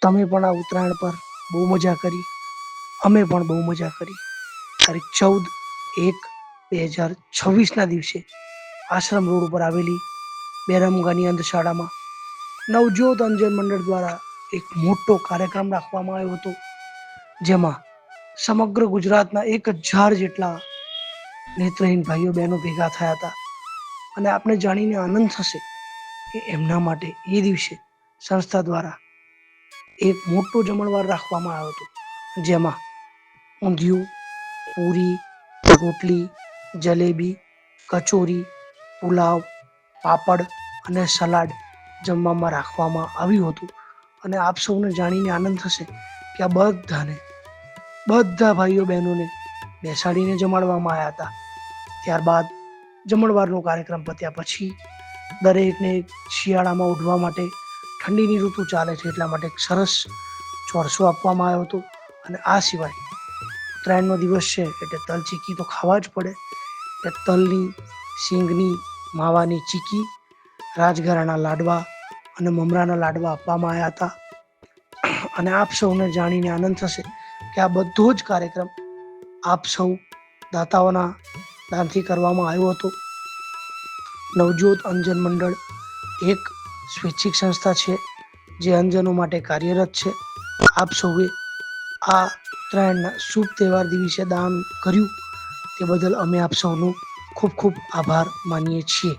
તમે પણ આ ઉત્તરાયણ પર બહુ મજા કરી, અમે પણ બહુ મજા કરી. તારીખ 14/1/2026 દિવસે આશ્રમ રોડ ઉપર આવેલી બેરમગાની અંધશાળામાં નવજોત અંજન મંડળ દ્વારા એક મોટો કાર્યક્રમ રાખવામાં આવ્યો હતો, જેમાં સમગ્ર ગુજરાતના 1000 જેટલા નેત્રહીન ભાઈઓ બહેનો ભેગા થયા હતા. અને આપને જાણીને આનંદ થશે કે એમના માટે એ દિવસે સંસ્થા દ્વારા એક મોટો જમણવાર રાખવામાં આવ્યો હતો, જેમાં ઊંધિયું, પૂરી, રોટલી, જલેબી, કચોરી, પુલાવ, પાપડ અને સલાડ જમવામાં રાખવામાં આવ્યું હતું. અને આપ સૌને જાણીને આનંદ થશે કે આ બધા ભાઈઓ બહેનોને બેસાડીને જમાડવામાં આવ્યા હતા. ત્યારબાદ જમણવારનો કાર્યક્રમ પત્યા પછી દરેકને શિયાળામાં ઉઠવા માટે, ઠંડીની ઋતુ ચાલે છે એટલા માટે એક સરસ ચોરસો આપવામાં આવ્યો હતો. અને આ સિવાય ઉત્તરાયણનો દિવસ છે એટલે તલ ચીકી તો ખાવા જ પડે, એટલે તલની, શીંગની, માવાની ચીકી, રાજગરાના લાડવા અને મમરાના લાડવા આપવામાં આવ્યા હતા. અને આપ સૌને જાણીને આનંદ થશે કે આ બધો જ કાર્યક્રમ આપ સૌ દાતાઓના દાનથી કરવામાં આવ્યો હતો. નવજોત અંજન મંડળ એક સ્વૈચ્છિક સંસ્થા છે જે અંજનો માટે કાર્યરત છે. આપ સૌએ આ ઉત્તરાયણના શુભ તહેવાર દિવસે દાન કર્યું તે બદલ અમે આપ સૌનો ખૂબ ખૂબ આભાર માનીએ છીએ.